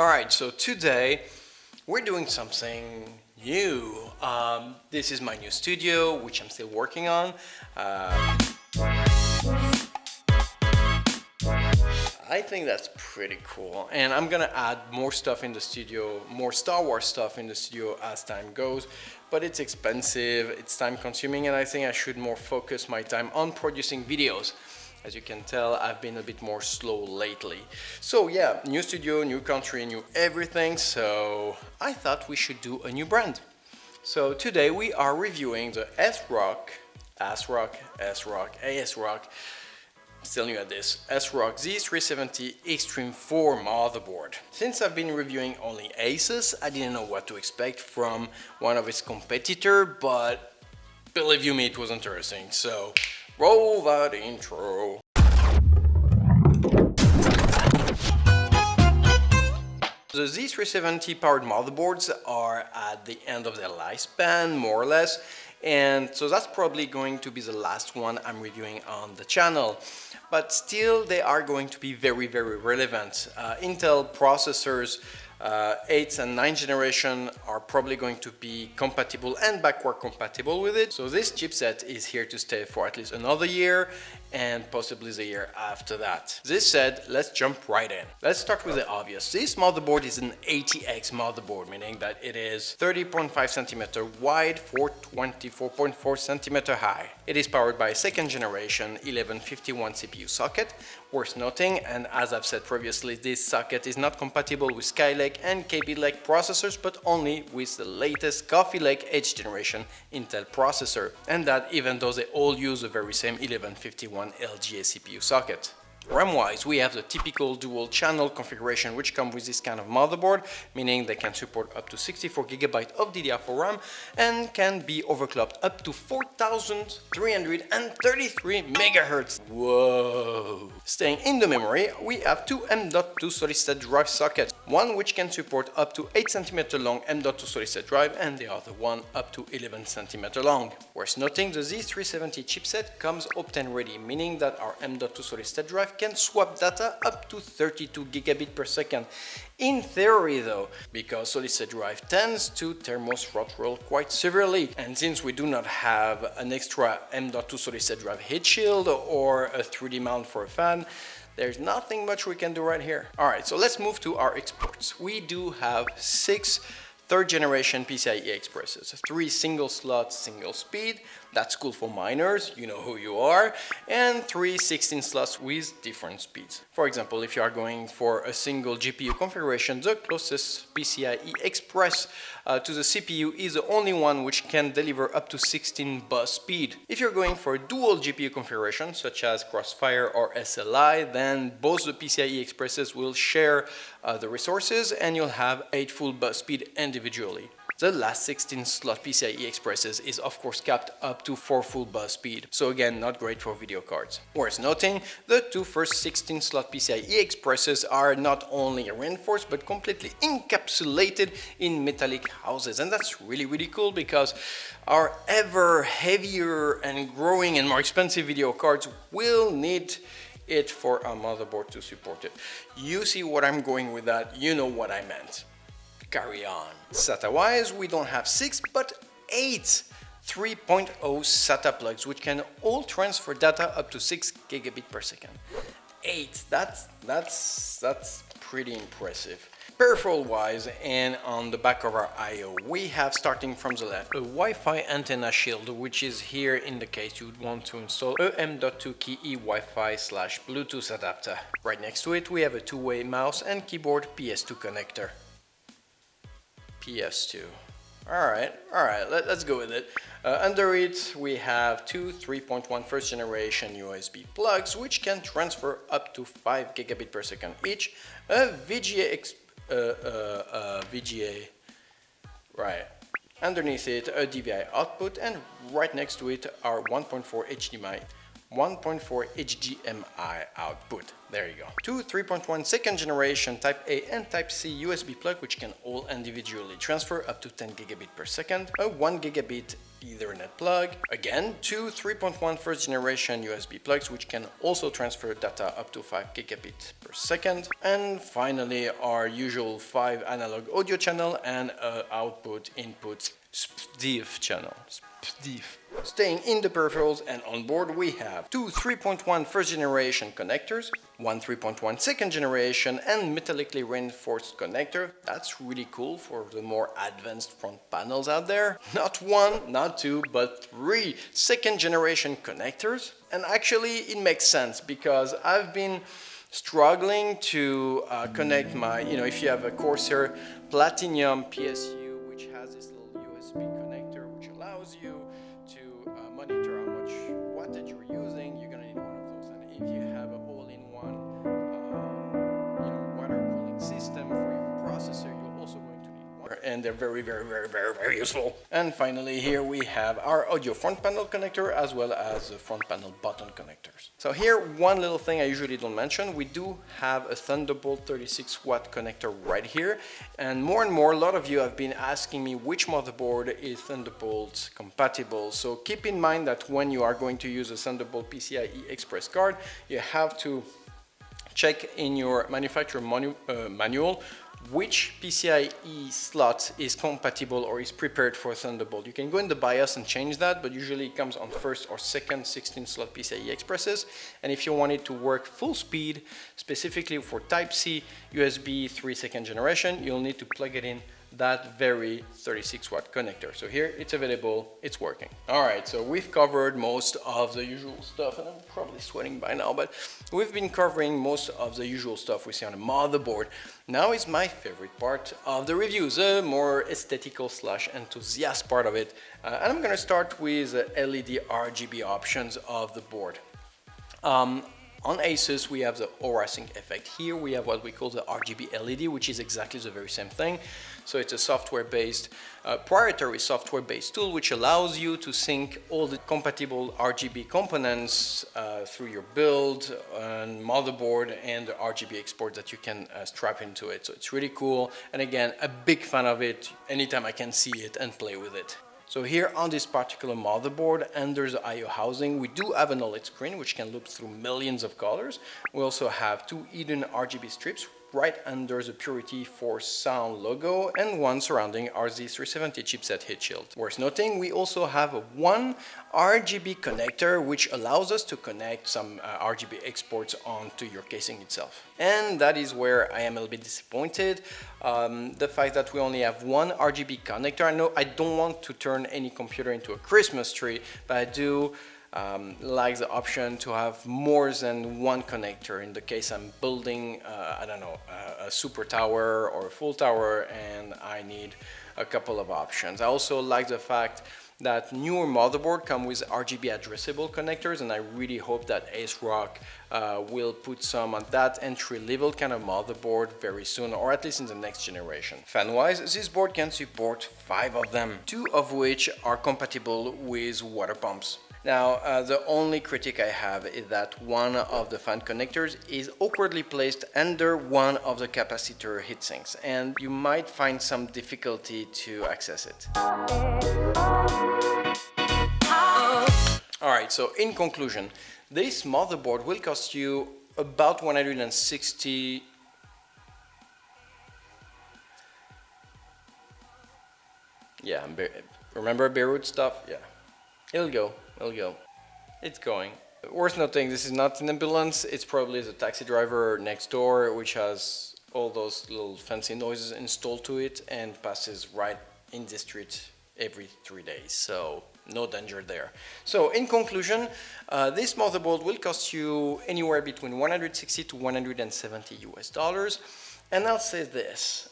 Alright, so today we're doing something new. This is my new studio, which I'm still working on. I think that's pretty cool, and I'm gonna add more stuff in the studio, more Star Wars stuff in the studio as time goes, but it's expensive, it's time consuming, and I think I should more focus my time on producing videos. As you can tell, I've been a bit more slow lately. So yeah, new studio, new country, new everything, so I thought we should do a new brand. So today we are reviewing the Asrock, still new at this, Asrock Z370 Extreme 4 motherboard. Since I've been reviewing only Asus, I didn't know what to expect from one of its competitor, but believe you me, it was interesting. So roll that intro. The Z370 powered motherboards are at the end of their lifespan, more or less, and so that's probably going to be the last one I'm reviewing on the channel. But still, they are going to be very, very relevant. Intel processors 8th and 9th generation are probably going to be compatible and backward compatible with it. So this chipset is here to stay for at least another year and possibly the year after that. This said, let's jump right in. Let's start with the obvious. This motherboard is an ATX motherboard, meaning that it is 30.5 centimeter wide for 24.4 centimeter high. It is powered by a 2nd generation 1151 CPU socket. Worth noting, and as I've said previously, this socket is not compatible with Skylake and Kaby Lake processors, but only with the latest Coffee Lake 8th generation Intel processor, and that even though they all use the very same 1151 LGA CPU socket. RAM-wise, we have the typical dual channel configuration which comes with this kind of motherboard, meaning they can support up to 64 GB of DDR4 RAM and can be overclocked up to 4333 MHz. Whoa! Staying in the memory, we have two M.2 solid-state drive sockets, one which can support up to 8 cm long M.2 solid-state drive and the other one up to 11 cm long. Worth noting, the Z370 chipset comes Optane ready, meaning that our M.2 solid-state drive can swap data up to 32 gigabit per second. In theory though, because solid-state drive tends to thermothrottle quite severely, and since we do not have an extra M.2 solid-state drive heat shield or a 3D mount for a fan, there's nothing much we can do right here. Alright, so let's move to our exports. We do have 6 3rd generation PCIe Expresses, 3 single slot, single speed, that's cool for miners, you know who you are, and 3 16 slots with different speeds. For example, if you are going for a single GPU configuration, the closest PCIe Express to the CPU is the only one which can deliver up to 16 bus speed. If you're going for a dual GPU configuration, such as Crossfire or SLI, then both the PCIe Expresses will share the resources and you'll have 8 full bus speed individually. The last 16 slot PCIe Expresses is of course capped up to 4 full bus speed, so again not great for video cards. Worth noting, the 2 first 16 slot PCIe Expresses are not only reinforced but completely encapsulated in metallic houses, and that's really cool because our ever heavier and growing and more expensive video cards will need it for our motherboard to support it. You see what I'm going with that, you know what I meant. Carry on. SATA wise, we don't have 6 but 8 3.0 SATA plugs which can all transfer data up to 6 gigabit per second. 8, that's pretty impressive. Peripheral wise, and on the back of our I/O, we have, starting from the left, a Wi-Fi antenna shield, which is here in the case you would want to install a M.2 KeyE Wi-Fi/Bluetooth adapter. Right next to it we have a two-way mouse and keyboard PS2 connector. PS2. Alright, let's go with it. Under it we have two 3.1 first generation USB plugs which can transfer up to 5 gigabit per second each, a VGA, right, underneath it a DVI output, and right next to it our 1.4 HDMI 1.4 HDMI output. There you go. Two 3.1 second generation Type A and Type C USB plug, which can all individually transfer up to 10 gigabit per second. A 1 gigabit Ethernet plug. Again, two 3.1 first generation USB plugs, which can also transfer data up to 5 gigabit per second. And finally, our usual 5 analog audio channel and output input SPDIF channel. SPDIF. Staying in the peripherals and on board, we have two 3.1 first generation connectors, one 3.1 second generation and metallically reinforced connector. That's really cool for the more advanced front panels out there. Not one, not two, but three second generation connectors. And actually it makes sense because I've been struggling to connect my, if you have a Corsair Platinum PSU, which has this little USB connector, which allows you to monitor how much wattage you're using, you're gonna need one of those. And if you have a all-in-one, water cooling system for your processor, you're also going to need one. And they're very, very, very, very, very useful. And finally, here we have our audio front panel connector as well as the front panel button connectors. So here, one little thing I usually don't mention, we do have a Thunderbolt 36 watt connector right here. And more, a lot of you have been asking me which motherboard is Thunderbolt compatible. So keep in mind that when you are going to use a Thunderbolt PCIe Express card, you have to check in your manufacturer manual which PCIe slot is compatible or is prepared for Thunderbolt. You can go in the BIOS and change that, but usually it comes on first or second 16 slot PCIe Expresses. And if you want it to work full speed, specifically for Type C USB 3 second generation, you'll need to plug it in that very 36 watt connector. So here it's available, it's working. All right, so we've covered most of the usual stuff, and I'm probably sweating by now, but we've been covering most of the usual stuff we see on a motherboard. Now is my favorite part of the review, the more aesthetical / enthusiast part of it. And I'm gonna start with the LED RGB options of the board. On Asus, we have the aura sync effect. Here we have what we call the RGB LED, which is exactly the very same thing. So it's a software-based, proprietary software-based tool which allows you to sync all the compatible RGB components through your build and motherboard and the RGB export that you can strap into it. So it's really cool. And again, a big fan of it anytime I can see it and play with it. So here on this particular motherboard, under the I/O housing, we do have an OLED screen which can loop through millions of colors. We also have two hidden RGB strips right under the Purity for Sound logo and one surrounding our Z370 chipset heat shield. Worth noting, we also have one RGB connector which allows us to connect some RGB exports onto your casing itself. And that is where I am a little bit disappointed. The fact that we only have one RGB connector. I know I don't want to turn any computer into a Christmas tree, but I do like the option to have more than one connector in the case I'm building, a super tower or a full tower and I need a couple of options. I also like the fact that newer motherboard come with RGB addressable connectors, and I really hope that Asrock will put some on that entry-level kind of motherboard very soon, or at least in the next generation. Fan-wise, this board can support 5 of them, 2 of which are compatible with water pumps. Now, the only critique I have is that one of the fan connectors is awkwardly placed under one of the capacitor heatsinks, and you might find some difficulty to access it. Alright, so in conclusion, this motherboard will cost you about 160... Yeah, remember Beirut stuff? Yeah. It'll go. It's going. Worth noting, this is not an ambulance, it's probably the taxi driver next door which has all those little fancy noises installed to it and passes right in the street every 3 days, so no danger there. So in conclusion, this motherboard will cost you anywhere between 160 to 170 US dollars, and I'll say this.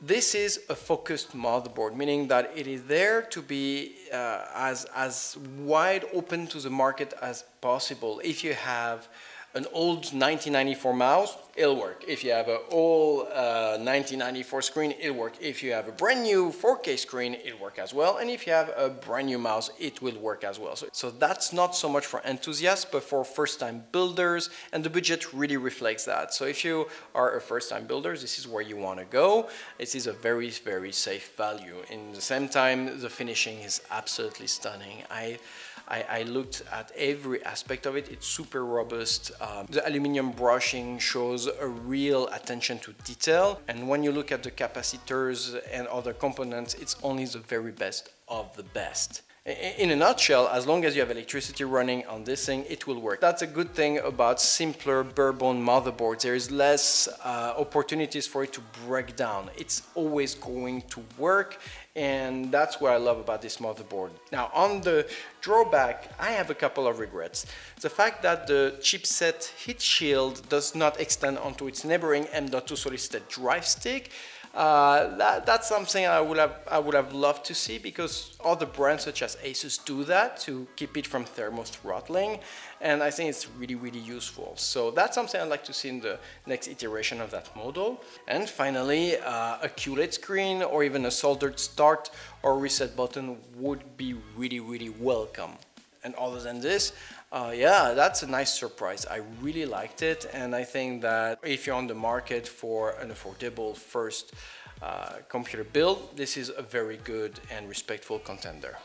This is a focused motherboard, meaning that it is there to be as wide open to the market as possible. If you have an old 1994 mouse, it'll work. If you have an old 1994 screen, it'll work. If you have a brand new 4K screen, it'll work as well. And if you have a brand new mouse, it will work as well. So that's not so much for enthusiasts, but for first-time builders, and the budget really reflects that. So if you are a first-time builder, this is where you want to go. This is a very, very safe value. In the same time, the finishing is absolutely stunning. I looked at every aspect of it. It's super robust. The aluminum brushing shows a real attention to detail. And when you look at the capacitors and other components, it's only the very best of the best. In a nutshell, as long as you have electricity running on this thing, it will work. That's a good thing about simpler bare-bone motherboards. There is less opportunities for it to break down. It's always going to work, and that's what I love about this motherboard. Now, on the drawback, I have a couple of regrets. The fact that the chipset heat shield does not extend onto its neighboring M.2 solid-state drive stick. That's something I would have loved to see, because other brands such as Asus do that to keep it from thermo-throttling, and I think it's really, really useful. So that's something I'd like to see in the next iteration of that model. And finally, a QLED screen or even a soldered start or reset button would be really, really welcome. And other than this, yeah, that's a nice surprise. I really liked it, and I think that if you're on the market for an affordable first computer build, this is a very good and respectful contender.